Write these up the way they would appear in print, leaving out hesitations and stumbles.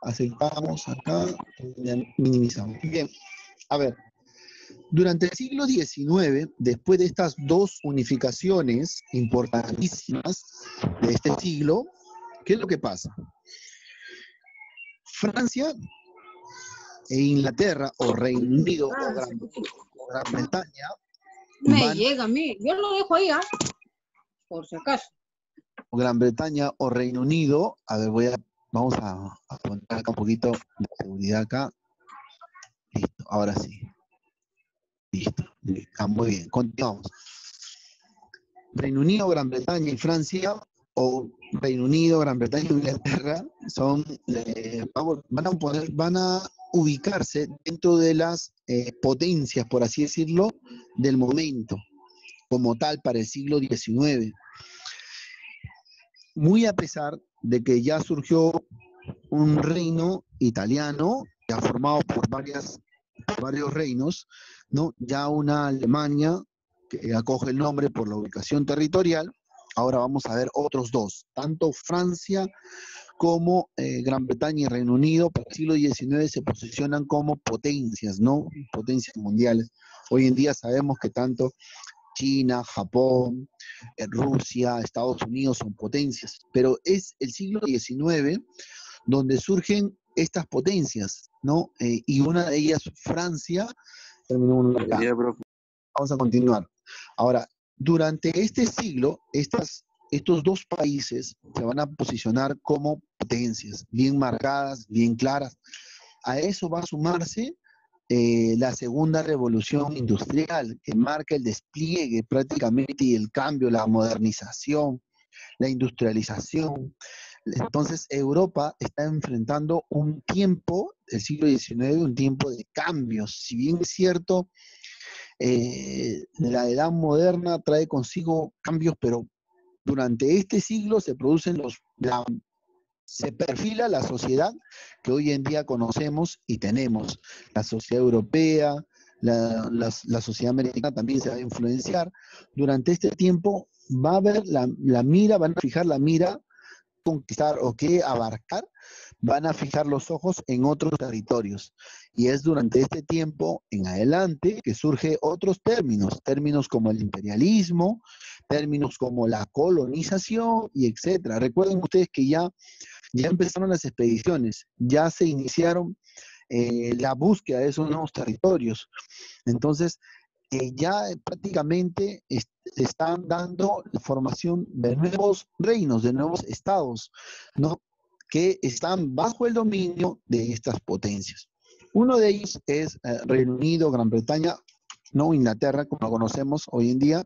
aceptamos acá, minimizamos. Bien, a ver, durante el siglo XIX, después de estas dos unificaciones importantísimas de este siglo, ¿qué es lo que pasa? Francia e Inglaterra, o Reino Unido, o Gran Bretaña, me llega a mí, yo lo dejo ahí, por si acaso. Gran Bretaña o Reino Unido, a ver, vamos a poner acá un poquito de seguridad acá. Listo, ahora sí. Listo. Muy bien, continuamos. Reino Unido, Gran Bretaña y Francia, o Reino Unido, Gran Bretaña e Inglaterra, van a ubicarse dentro de las potencias, por así decirlo, del momento, como tal para el siglo XIX. Muy a pesar de que ya surgió un reino italiano, ya formado por varios reinos, ¿no? Ya una Alemania que acoge el nombre por la ubicación territorial. Ahora vamos a ver otros dos, tanto Francia como Gran Bretaña y Reino Unido para el siglo XIX se posicionan como potencias, ¿no? Potencias mundiales. Hoy en día sabemos que tanto China, Japón, Rusia, Estados Unidos son potencias, pero es el siglo XIX donde surgen estas potencias, ¿no? Y una de ellas, Francia, vamos a continuar. Ahora, durante este siglo, estos dos países se van a posicionar como potencias, bien marcadas, bien claras. A eso va a sumarse la segunda revolución industrial, que marca el despliegue prácticamente y el cambio, la modernización, la industrialización. Entonces Europa está enfrentando un tiempo, el siglo XIX, un tiempo de cambios. Si bien es cierto, la edad moderna trae consigo cambios, pero durante este siglo se producen se perfila la sociedad que hoy en día conocemos y tenemos. La sociedad europea, la sociedad americana también se va a influenciar. Durante este tiempo va a haber la mira, van a fijar la mira, conquistar o qué abarcar, van a fijar los ojos en otros territorios. Y es durante este tiempo en adelante que surgen otros términos como el imperialismo, términos como la colonización y etcétera. Recuerden ustedes que ya empezaron las expediciones, ya se iniciaron la búsqueda de esos nuevos territorios. Entonces, ya prácticamente se están dando la formación de nuevos reinos, de nuevos estados, ¿no? Que están bajo el dominio de estas potencias. Uno de ellos es Reino Unido, Gran Bretaña, no Inglaterra, como lo conocemos hoy en día,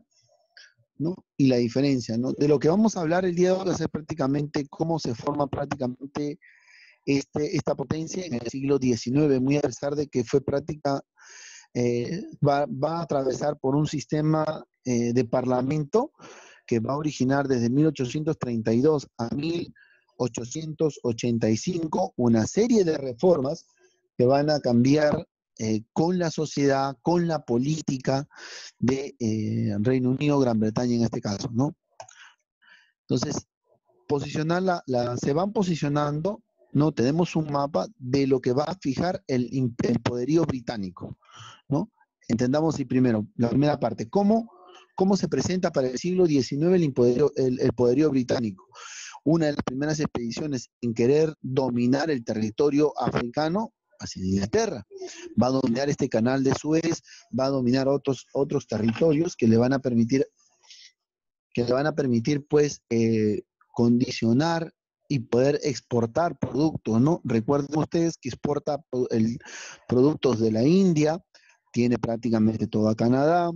¿no? Y la diferencia, ¿no? De lo que vamos a hablar el día de hoy va a ser prácticamente cómo se forma prácticamente esta potencia en el siglo XIX, muy a pesar de que fue va a atravesar por un sistema de parlamento que va a originar desde 1832 a 1885 una serie de reformas que van a cambiar con la sociedad, con la política de Reino Unido, Gran Bretaña en este caso, ¿no? Entonces, se van posicionando, ¿no? Tenemos un mapa de lo que va a fijar el poderío británico, ¿no? Entendamos primero, la primera parte, ¿cómo se presenta para el siglo XIX el poderío británico? Una de las primeras expediciones en querer dominar el territorio africano hacia Inglaterra. Va a dominar este canal de Suez, va a dominar otros territorios que le van a permitir pues condicionar y poder exportar productos, ¿no? Recuerden ustedes que exporta productos de la India, tiene prácticamente toda Canadá,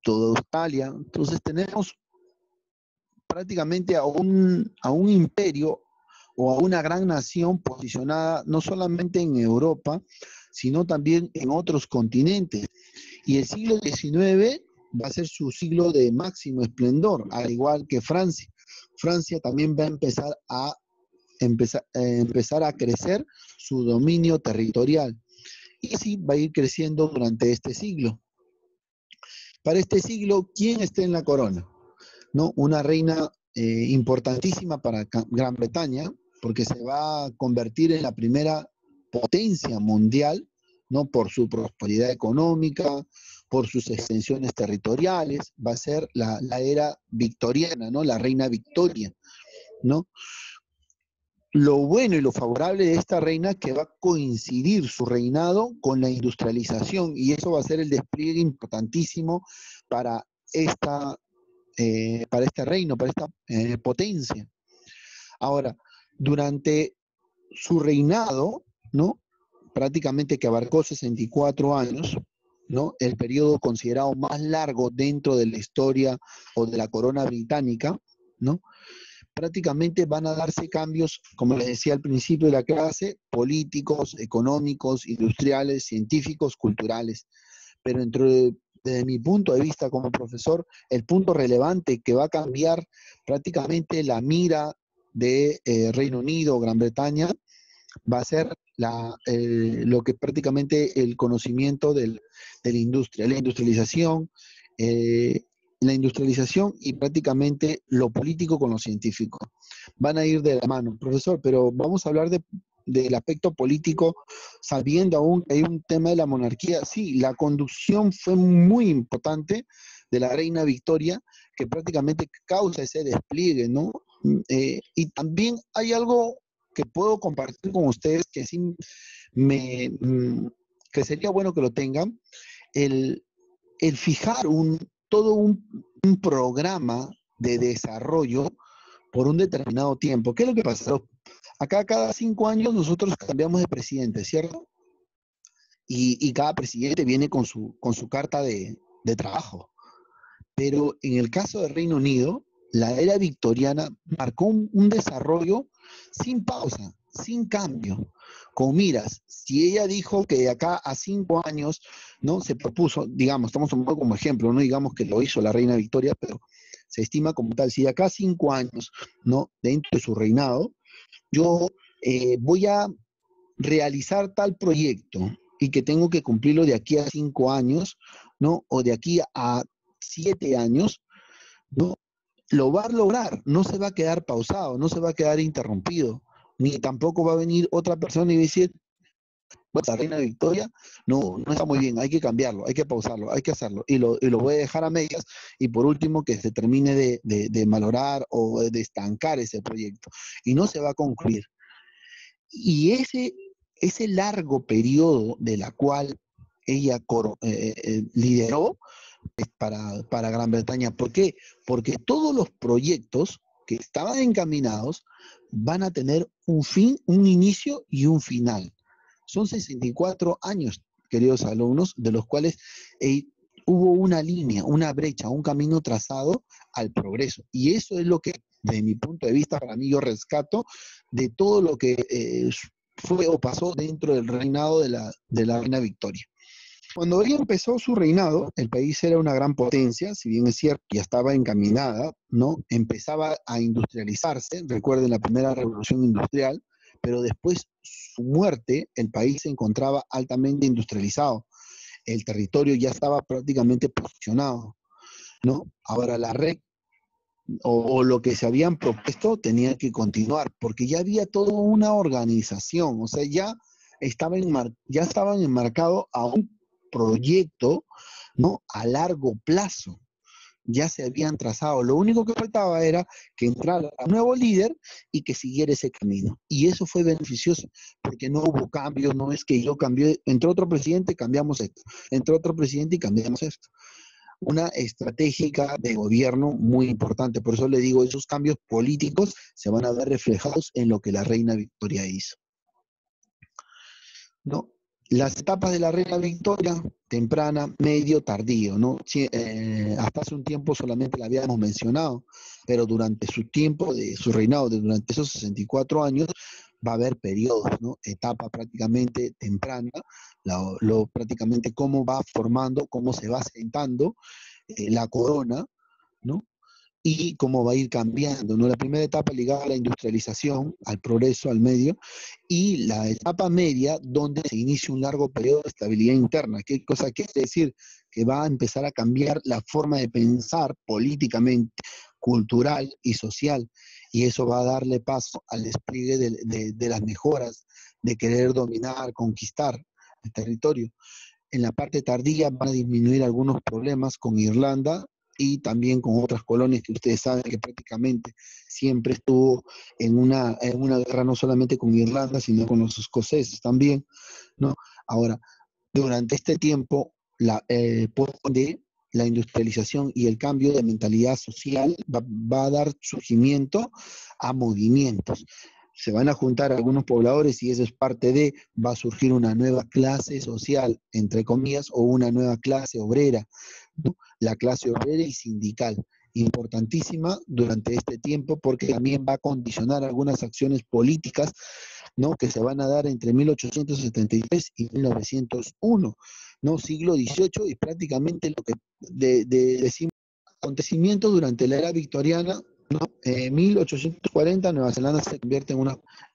toda Australia. Entonces tenemos prácticamente a un imperio o a una gran nación posicionada no solamente en Europa, sino también en otros continentes. Y el siglo XIX va a ser su siglo de máximo esplendor, al igual que Francia. Francia también va a empezar a crecer su dominio territorial. Y así va a ir creciendo durante este siglo. Para este siglo, ¿quién está en la corona? ¿No? Una reina importantísima para Gran Bretaña, porque se va a convertir en la primera potencia mundial, ¿no? Por su prosperidad económica, por sus extensiones territoriales, va a ser la era victoriana, ¿no? La reina Victoria, ¿no? Lo bueno y lo favorable de esta reina que va a coincidir su reinado con la industrialización y eso va a ser el despliegue importantísimo para esta para este reino, para esta potencia. Ahora, durante su reinado, ¿no? Prácticamente que abarcó 64 años, ¿no? El periodo considerado más largo dentro de la historia o de la corona británica, ¿no? Prácticamente van a darse cambios, como les decía al principio de la clase, políticos, económicos, industriales, científicos, culturales. Pero desde mi punto de vista como profesor, el punto relevante que va a cambiar prácticamente la mira de Reino Unido o Gran Bretaña va a ser lo que prácticamente el conocimiento de la industria, eh, la industrialización y prácticamente lo político con lo científico. Van a ir de la mano, profesor, pero vamos a hablar del aspecto político, sabiendo aún que hay un tema de la monarquía. Sí, la conducción fue muy importante de la reina Victoria, que prácticamente causa ese despliegue, ¿no? Y también hay algo que puedo compartir con ustedes que sí me, que sería bueno que lo tengan, el, el fijar todo un programa de desarrollo por un determinado tiempo. ¿Qué es lo que pasa? Acá cada 5 años nosotros cambiamos de presidente, ¿cierto? Y cada presidente viene con su carta de trabajo. Pero en el caso del Reino Unido, la era victoriana marcó un desarrollo sin pausa, sin cambio. Con miras, si ella dijo que de acá a 5 años, ¿no? Se propuso, digamos, estamos tomando como ejemplo, no digamos que lo hizo la reina Victoria, pero se estima como tal, si de acá a 5 años, ¿no? Dentro de su reinado, yo voy a realizar tal proyecto y que tengo que cumplirlo de aquí a 5 años, ¿no? O de aquí a 7 años, ¿no? Lo va a lograr, no se va a quedar pausado, no se va a quedar interrumpido, ni tampoco va a venir otra persona y decir, bueno, la reina Victoria no está muy bien, hay que cambiarlo, hay que pausarlo, hay que hacerlo, y lo voy a dejar a medias, y por último que se termine de malograr o de estancar ese proyecto, y no se va a concluir. Y ese largo periodo de la cual ella lideró para Gran Bretaña. ¿Por qué? Porque todos los proyectos que estaban encaminados van a tener un fin, un inicio y un final. Son 64 años, queridos alumnos, de los cuales hubo una línea, una brecha, un camino trazado al progreso. Y eso es lo que, de mi punto de vista, para mí yo rescato de todo lo que fue o pasó dentro del reinado de la reina Victoria. Cuando ella empezó su reinado, el país era una gran potencia, si bien es cierto, ya estaba encaminada, ¿no? Empezaba a industrializarse, recuerden la primera revolución industrial, pero después su muerte, el país se encontraba altamente industrializado, el territorio ya estaba prácticamente posicionado, ¿no? Ahora la red o lo que se habían propuesto tenía que continuar, porque ya había toda una organización, o sea, ya estaban enmarcados a un proyecto, ¿no? A largo plazo. Ya se habían trazado. Lo único que faltaba era que entrara un nuevo líder y que siguiera ese camino. Y eso fue beneficioso, porque no hubo cambios, no es que yo cambié, entró otro presidente, cambiamos esto, entró otro presidente y cambiamos esto. Una estratégica de gobierno muy importante. Por eso le digo, esos cambios políticos se van a ver reflejados en lo que la reina Victoria hizo, ¿no? Las etapas de la reina Victoria, temprana, medio, tardío, ¿no? Sí, hasta hace un tiempo solamente la habíamos mencionado, pero durante su tiempo, de su reinado, durante esos 64 años, va a haber periodos, ¿no? Etapa prácticamente temprana, prácticamente cómo va formando, cómo se va sentando la corona, ¿no? Y cómo va a ir cambiando, ¿no? La primera etapa ligada a la industrialización, al progreso, al medio, y la etapa media, donde se inicia un largo periodo de estabilidad interna. ¿Qué cosa quiere decir? Que va a empezar a cambiar la forma de pensar políticamente, cultural y social. y eso va a darle paso al despliegue de las mejoras, de querer dominar, conquistar el territorio. En la parte tardía van a disminuir algunos problemas con Irlanda y también con otras colonias que ustedes saben que prácticamente siempre estuvo en una guerra no solamente con Irlanda, sino con los escoceses también, ¿no? Ahora, durante este tiempo, por ende, la industrialización y el cambio de mentalidad social va a dar surgimiento a movimientos. Se van a juntar algunos pobladores y eso es parte de, va a surgir una nueva clase social, entre comillas, o una nueva clase obrera, ¿no? La clase obrera y sindical, importantísima durante este tiempo porque también va a condicionar algunas acciones políticas, ¿no? Que se van a dar entre 1873 y 1901, ¿no? Siglo XVIII y prácticamente lo que decimos acontecimientos durante la era victoriana, ¿no? En 1840 Nueva Zelanda se convierte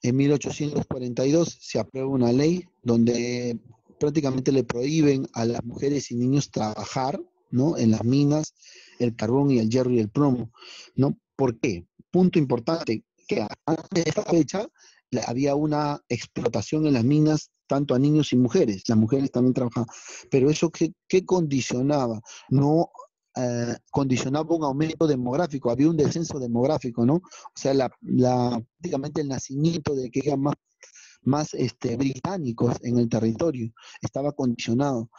en 1842 se aprueba una ley donde prácticamente le prohíben a las mujeres y niños trabajar, ¿no? En las minas, el carbón y el hierro y el plomo, ¿no? ¿Por qué? Punto importante, que antes de esta fecha había una explotación en las minas tanto a niños y mujeres, las mujeres también trabajaban, pero eso ¿qué condicionaba? No condicionaba un aumento demográfico, había un descenso demográfico, ¿no? O sea, prácticamente el nacimiento de que haya más británicos en el territorio estaba condicionado.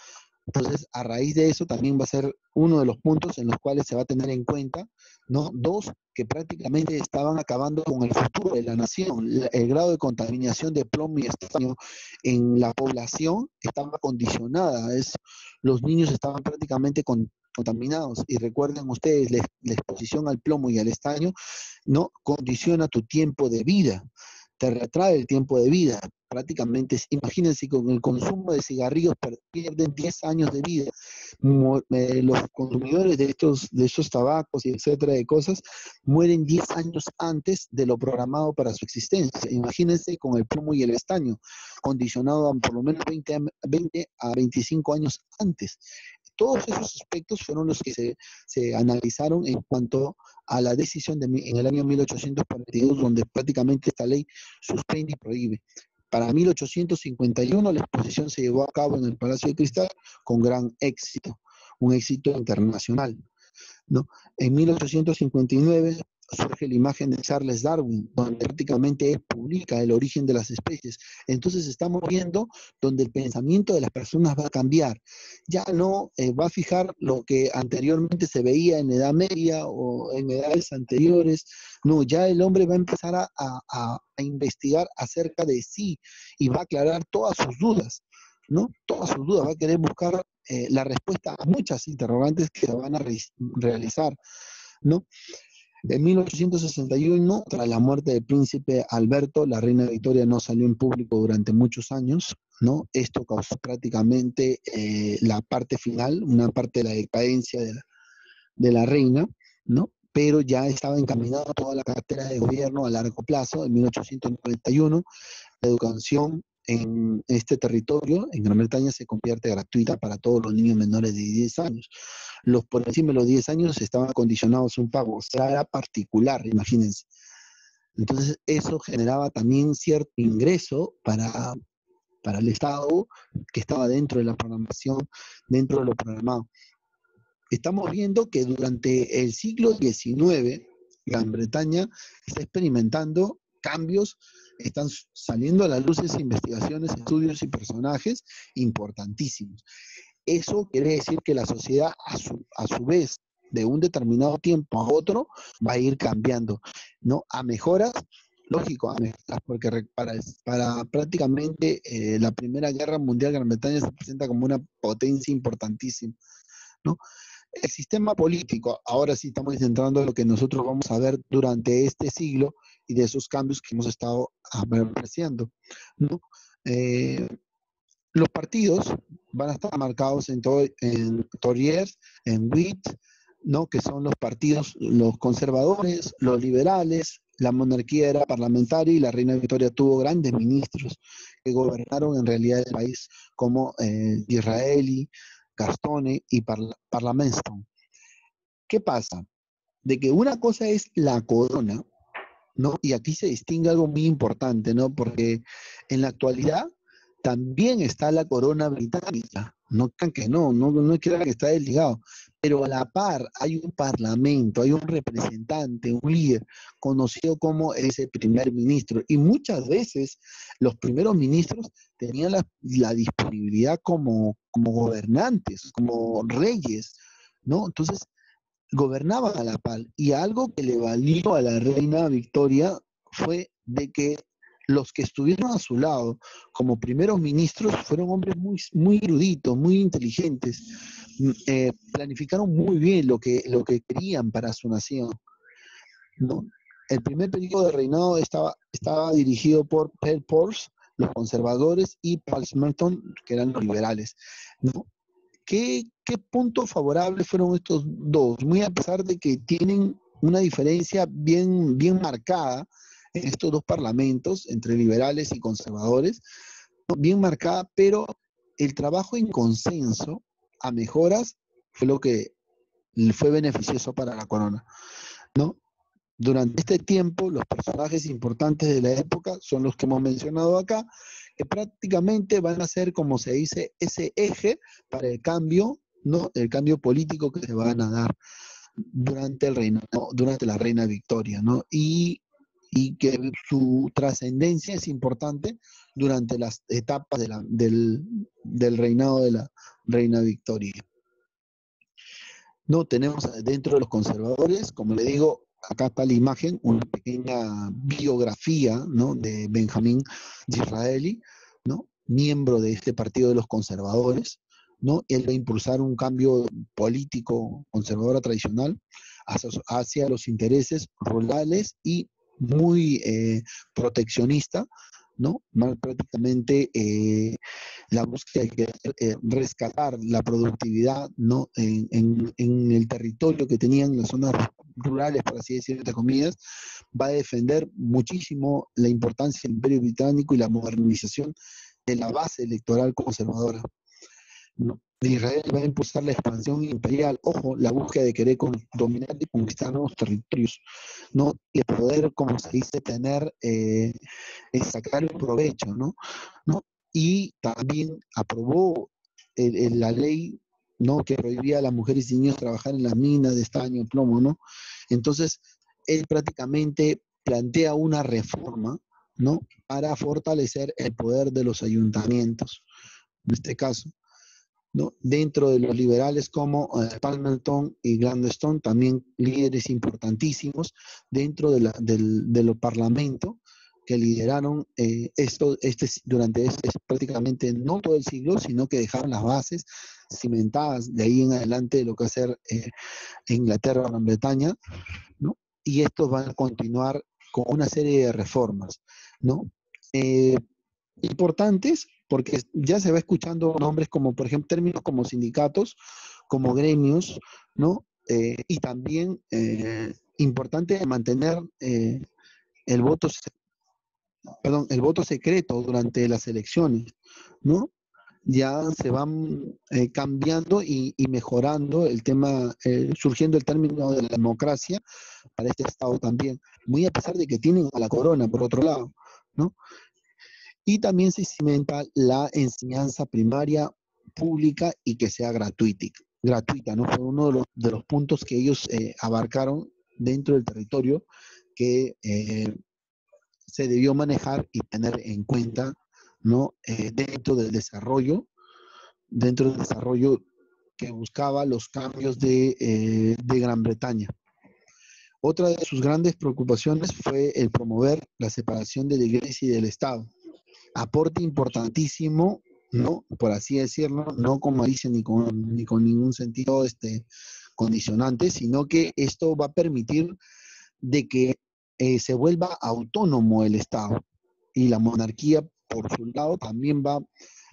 Entonces, a raíz de eso también va a ser uno de los puntos en los cuales se va a tener en cuenta, ¿no? Dos, que prácticamente estaban acabando con el futuro de la nación. El grado de contaminación de plomo y estaño en la población estaba condicionada. Los niños estaban prácticamente contaminados. Y recuerden ustedes, la exposición al plomo y al estaño no condiciona tu tiempo de vida, te retrae el tiempo de vida. Prácticamente, imagínense, con el consumo de cigarrillos pierden 10 años de vida. Los consumidores de estos tabacos y etcétera de cosas mueren 10 años antes de lo programado para su existencia. Imagínense con el plomo y el estaño, condicionado a por lo menos 20 a 25 años antes. Todos esos aspectos fueron los que se analizaron en cuanto a la decisión en el año 1842, donde prácticamente esta ley suspende y prohíbe. Para 1851 la exposición se llevó a cabo en el Palacio de Cristal con gran éxito, un éxito internacional, ¿no? En 1859 surge la imagen de Charles Darwin, donde prácticamente él publica el origen de las especies. Entonces estamos viendo donde el pensamiento de las personas va a cambiar. Ya no va a fijar lo que anteriormente se veía en Edad Media o en edades anteriores. No, ya el hombre va a empezar a investigar acerca de sí y va a aclarar todas sus dudas, ¿no? Todas sus dudas, va a querer buscar la respuesta a muchas interrogantes que se van a realizar, ¿no? En 1861, tras la muerte del príncipe Alberto, la reina Victoria no salió en público durante muchos años, ¿no? Esto causó prácticamente la parte final, una parte de la decadencia de la reina, ¿no? Pero ya estaba encaminada toda la cartera de gobierno a largo plazo, en 1891, la educación en este territorio, en Gran Bretaña, se convierte gratuita para todos los niños menores de 10 años. Los por encima de los 10 años estaban condicionados a un pago, o sea, era particular, imagínense. Entonces, eso generaba también cierto ingreso para el Estado que estaba dentro de la programación, dentro de lo programado. Estamos viendo que durante el siglo XIX, Gran Bretaña está experimentando cambios, están saliendo a la luz investigaciones, estudios y personajes importantísimos. Eso quiere decir que la sociedad, a su vez, de un determinado tiempo a otro, va a ir cambiando, ¿no? A mejoras, lógico, a mejoras, porque para prácticamente la Primera Guerra Mundial, Gran Bretaña se presenta como una potencia importantísima, ¿no? El sistema político, ahora sí estamos entrando en lo que nosotros vamos a ver durante este siglo y de esos cambios que hemos estado apreciando, ¿no? Eh, los partidos van a estar marcados en Tories, en Whig, ¿no? Que son los partidos, los conservadores, los liberales, la monarquía era parlamentaria y la reina Victoria tuvo grandes ministros que gobernaron en realidad el país, como Disraeli, Gastone y Palmerston. ¿Qué pasa? De que una cosa es la corona, ¿no? Y aquí se distingue algo muy importante, ¿no? Porque en la actualidad también está la corona británica. No crean que no crean que está desligado. Pero a la par hay un parlamento, hay un representante, un líder, conocido como ese primer ministro. Y muchas veces los primeros ministros tenían la disponibilidad como gobernantes, como reyes, ¿no? Entonces, gobernaban a la par. Y algo que le valió a la reina Victoria fue de que los que estuvieron a su lado como primeros ministros fueron hombres muy eruditos, muy inteligentes, planificaron muy bien lo que querían para su nación, ¿no? El primer periodo de reinado estaba dirigido por Pelpors, los conservadores, y Palmerston, que eran los liberales, ¿no? ¿Qué puntos favorables fueron estos dos? Muy a pesar de que tienen una diferencia bien marcada en estos dos parlamentos, entre liberales y conservadores, ¿no? Bien marcada, pero el trabajo en consenso a mejoras fue lo que fue beneficioso para la corona, ¿no? Durante este tiempo, los personajes importantes de la época son los que hemos mencionado acá, que prácticamente van a ser, como se dice, ese eje para el cambio, ¿no? El cambio político que se van a dar durante el reino, ¿no? Durante la reina Victoria, ¿no? Y que su trascendencia es importante durante las etapas del reinado de la reina Victoria. No, tenemos dentro de los conservadores, como le digo, acá está la imagen, una pequeña biografía, ¿no? De Benjamín Disraeli, ¿no? Miembro de este partido de los conservadores, ¿no? Él va a impulsar un cambio político conservador tradicional hacia los intereses rurales y muy proteccionista, ¿no? Más prácticamente la búsqueda de rescatar la productividad, ¿no? En el territorio que tenían las zonas rurales, por así decirlo, entre comillas, va a defender muchísimo la importancia del Imperio Británico y la modernización de la base electoral conservadora, ¿no? Israel va a impulsar la expansión imperial, ojo, la búsqueda de querer dominar y conquistar nuevos territorios, ¿no? Y de poder, como se dice, tener, sacar el provecho, ¿no? ¿No? Y también aprobó la ley, ¿no? Que prohibía a las mujeres y niños trabajar en las minas de estaño, plomo, ¿no? Entonces, él prácticamente plantea una reforma, ¿no? Para fortalecer el poder de los ayuntamientos, en este caso, ¿no? Dentro de los liberales como Palmerston y Gladstone, también líderes importantísimos dentro de los parlamentos que lideraron durante prácticamente no todo el siglo, sino que dejaron las bases cimentadas de ahí en adelante de lo que va a ser Inglaterra o Gran Bretaña, ¿no? Y estos van a continuar con una serie de reformas, ¿no? Eh, Importantes, porque ya se va escuchando nombres como, por ejemplo, términos como sindicatos, como gremios, ¿no? Y también importante mantener el voto, el voto secreto durante las elecciones, ¿no? Ya se van cambiando y mejorando el tema, surgiendo el término de la democracia para este Estado también, muy a pesar de que tienen a la corona, por otro lado, ¿no? Y también se cimenta la enseñanza primaria pública y que sea gratuita, ¿no? Fue uno de los puntos que ellos abarcaron dentro del territorio que se debió manejar y tener en cuenta, ¿no? Dentro del desarrollo que buscaba los cambios de Gran Bretaña. Otra de sus grandes preocupaciones fue el promover la separación de la Iglesia y del Estado. Aporte importantísimo, ¿no? Por así decirlo, no como dice ni con ningún sentido condicionante, sino que esto va a permitir de que se vuelva autónomo el Estado y la monarquía, por su lado, también va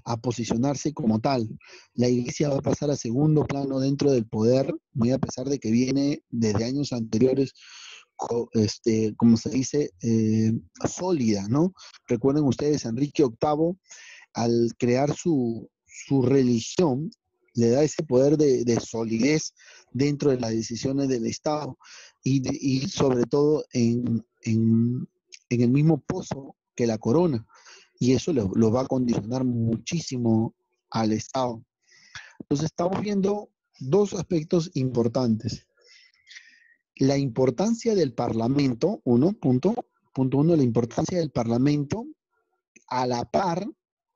a posicionarse como tal. La iglesia va a pasar a segundo plano dentro del poder, muy a pesar de que viene desde años anteriores, como se dice, sólida, ¿no? Recuerden ustedes, Enrique VIII, al crear su religión, le da ese poder de solidez dentro de las decisiones del Estado. y sobre todo en el mismo pozo que la corona, y eso lo va a condicionar muchísimo al Estado. Entonces estamos viendo dos aspectos importantes. La importancia del Parlamento, punto uno, la importancia del Parlamento a la par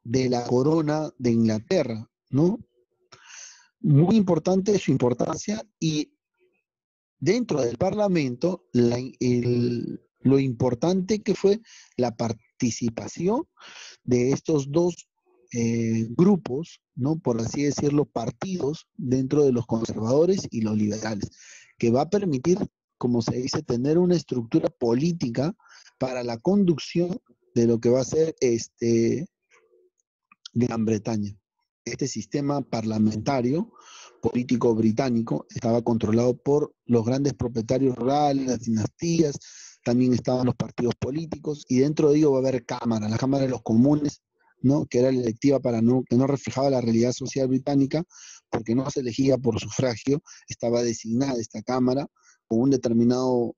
de la corona de Inglaterra, ¿no? Muy importante su importancia, y dentro del Parlamento lo importante que fue la participación de estos dos grupos, ¿no? Por así decirlo, partidos dentro de los conservadores y los liberales, que va a permitir, como se dice, tener una estructura política para la conducción de lo que va a ser Gran Bretaña. Este sistema parlamentario político británico estaba controlado por los grandes propietarios rurales, las dinastías, también estaban los partidos políticos, y dentro de ello va a haber cámara, la Cámara de los Comunes, ¿no? Que era la electiva que no reflejaba la realidad social británica, porque no se elegía por sufragio, estaba designada esta Cámara con un determinado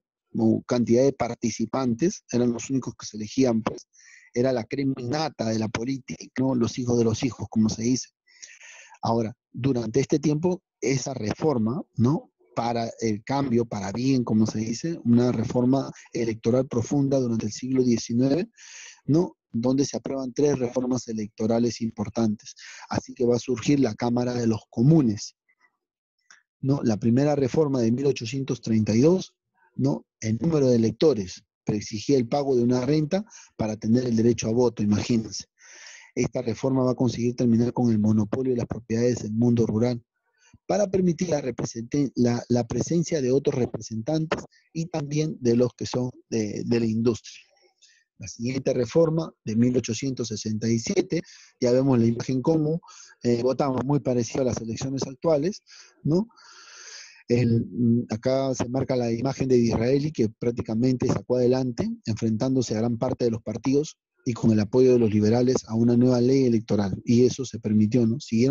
cantidad de participantes, eran los únicos que se elegían, pues, era la crema innata de la política, ¿no? Los hijos de los hijos, como se dice. Ahora, durante este tiempo, esa reforma, ¿no? Para el cambio, para bien, como se dice, una reforma electoral profunda durante el siglo XIX, ¿no? Donde se aprueban 3 reformas electorales importantes. Así que va a surgir la Cámara de los Comunes, ¿no? La primera reforma de 1832, ¿no? El número de electores, pero exigía el pago de una renta para tener el derecho a voto, imagínense. Esta reforma va a conseguir terminar con el monopolio de las propiedades del mundo rural, para permitir la presencia de otros representantes y también de los que son de la industria. La siguiente reforma de 1867, ya vemos la imagen como votamos muy parecido a las elecciones actuales, ¿no? Acá se marca la imagen de Disraeli, que prácticamente sacó adelante, enfrentándose a gran parte de los partidos y con el apoyo de los liberales a una nueva ley electoral, y eso se permitió, ¿no? Se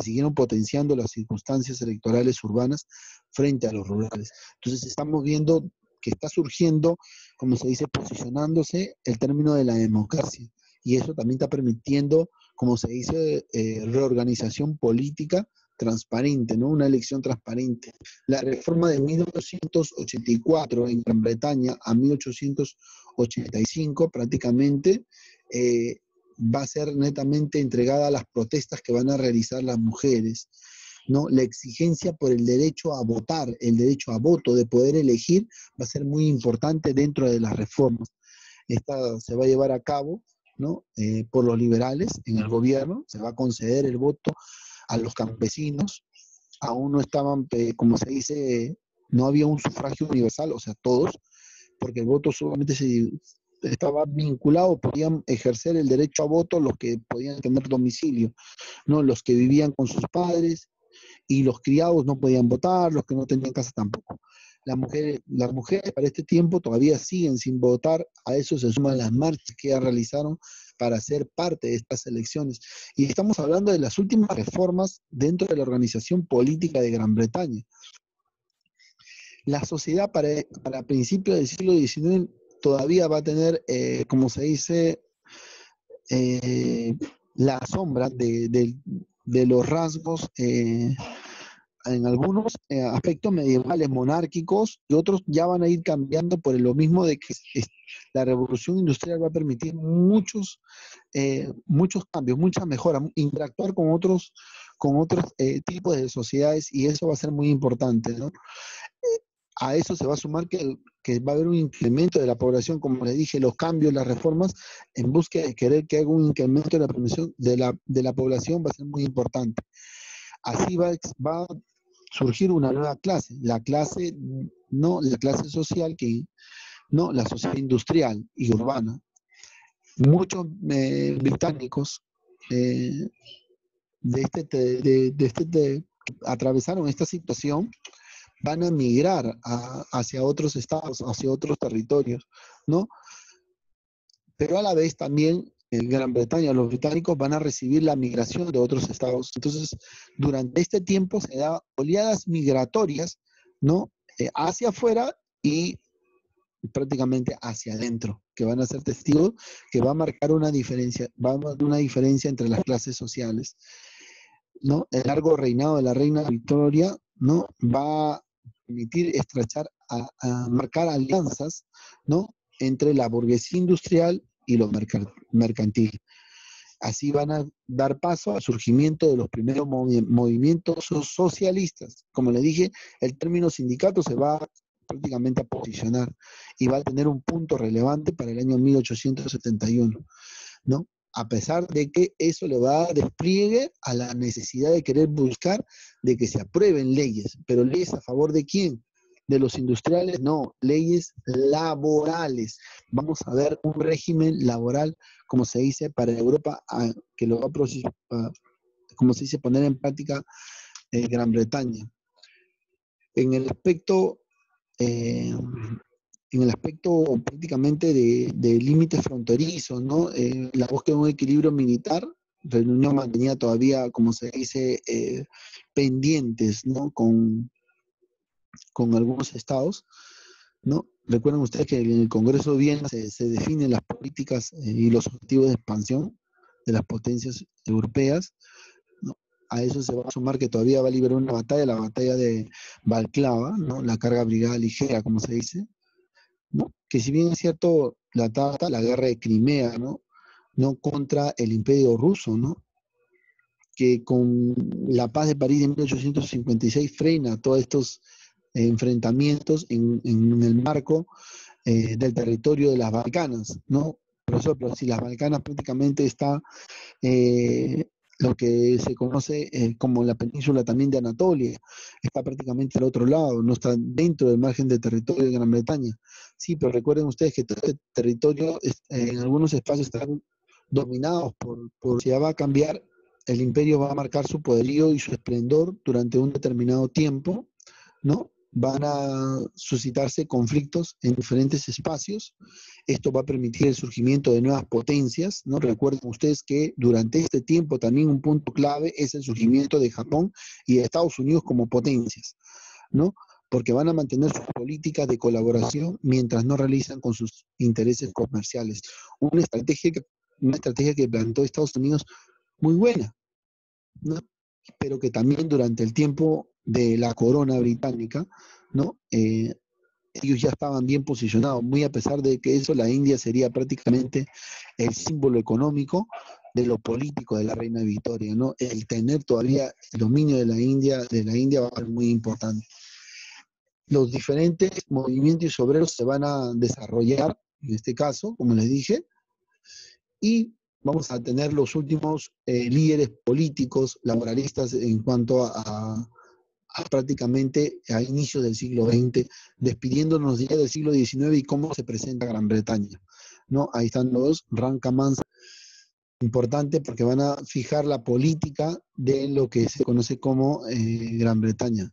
siguieron potenciando las circunstancias electorales urbanas frente a los rurales. Entonces estamos viendo que está surgiendo, como se dice, posicionándose el término de la democracia, y eso también está permitiendo, como se dice, reorganización política transparente, ¿no? Una elección transparente. La reforma de 1884 en Gran Bretaña a 1885 prácticamente va a ser netamente entregada a las protestas que van a realizar las mujeres, ¿no? La exigencia por el derecho a votar, el derecho a voto, de poder elegir, va a ser muy importante dentro de las reformas. Esta se va a llevar a cabo, ¿no? Por los liberales en el gobierno, se va a conceder el voto a los campesinos. Aún no estaban, como se dice, no había un sufragio universal, o sea, todos, porque el voto solamente estaba vinculado, podían ejercer el derecho a voto los que podían tener domicilio, ¿no? Los que vivían con sus padres, y los criados no podían votar, los que no tenían casa tampoco. Las mujeres para este tiempo todavía siguen sin votar, a eso se suman las marchas que ya realizaron para ser parte de estas elecciones. Y estamos hablando de las últimas reformas dentro de la organización política de Gran Bretaña. La sociedad para principios del siglo XIX todavía va a tener, como se dice, la sombra de los rasgos en algunos aspectos medievales, monárquicos, y otros ya van a ir cambiando por lo mismo de que la revolución industrial va a permitir muchos cambios, muchas mejoras, interactuar con otros tipos de sociedades, y eso va a ser muy importante, ¿no? A eso se va a sumar que va a haber un incremento de la población, como les dije, los cambios, las reformas, en búsqueda de querer que haga un incremento de la población, de la población, va a ser muy importante. Así va a surgir una nueva clase, la clase, no la clase social, no la sociedad industrial y urbana. Muchos británicos atravesaron esta situación, van a migrar hacia otros estados, hacia otros territorios, ¿no? Pero a la vez también en Gran Bretaña los británicos van a recibir la migración de otros estados. Entonces, durante este tiempo se da oleadas migratorias, ¿no? hacia afuera y prácticamente hacia adentro, que van a ser testigos, que va a marcar una diferencia, va a marcar una diferencia entre las clases sociales, ¿no? El largo reinado de la reina Victoria, ¿no? Va a permitir estrechar, a marcar alianzas, ¿no? Entre la burguesía industrial y lo mercantil. Así van a dar paso al surgimiento de los primeros movimientos socialistas. Como le dije, el término sindicato se va prácticamente a posicionar y va a tener un punto relevante para el año 1871, ¿no? A pesar de que eso le va a dar despliegue a la necesidad de querer buscar de que se aprueben leyes, pero leyes a favor de quién, de los industriales, no, leyes laborales. Vamos a ver un régimen laboral, como se dice, para Europa, que lo va a, como se dice, poner en práctica Gran Bretaña. En el aspecto eh, en el aspecto prácticamente de límites fronterizos, ¿no? La búsqueda de un equilibrio militar, Reino Unido mantenía todavía, como se dice, pendientes, ¿no? Con algunos estados, ¿no? Recuerden ustedes que en el Congreso de Viena se definen las políticas y los objetivos de expansión de las potencias europeas, ¿no? A eso se va a sumar que todavía va a liberar una batalla, la batalla de Balclava, ¿no? La carga brigada ligera, como se dice, ¿no? Que si bien es cierto, la guerra de Crimea, ¿no? No contra el imperio ruso, ¿no? Que con la paz de París de 1856 frena todos estos enfrentamientos en el marco del territorio de las Balcanas, ¿no? Pero si las Balcanas prácticamente está lo que se conoce como la península también de Anatolia, está prácticamente al otro lado, no está dentro del margen de territorio de Gran Bretaña. Sí, pero recuerden ustedes que todo este territorio en algunos espacios están dominados por si ya va a cambiar, el imperio va a marcar su poderío y su esplendor durante un determinado tiempo, ¿no? Van a suscitarse conflictos en diferentes espacios. Esto va a permitir el surgimiento de nuevas potencias, ¿no? Recuerden ustedes que durante este tiempo también un punto clave es el surgimiento de Japón y de Estados Unidos como potencias, ¿no? Porque van a mantener sus políticas de colaboración mientras no realizan con sus intereses comerciales. Una estrategia que planteó Estados Unidos muy buena, ¿no? Pero que también durante el tiempo de la corona británica, ¿no? Ellos ya estaban bien posicionados, muy a pesar de que eso la India sería prácticamente el símbolo económico de lo político de la reina Victoria, ¿no? El tener todavía el dominio de la India va a ser muy importante. Los diferentes movimientos obreros se van a desarrollar, en este caso, como les dije, y vamos a tener los últimos líderes políticos, laboralistas en cuanto a prácticamente a inicios del siglo XX, despidiéndonos ya del siglo XIX y cómo se presenta Gran Bretaña, ¿no? Ahí están los Rancamans, importante porque van a fijar la política de lo que se conoce como Gran Bretaña.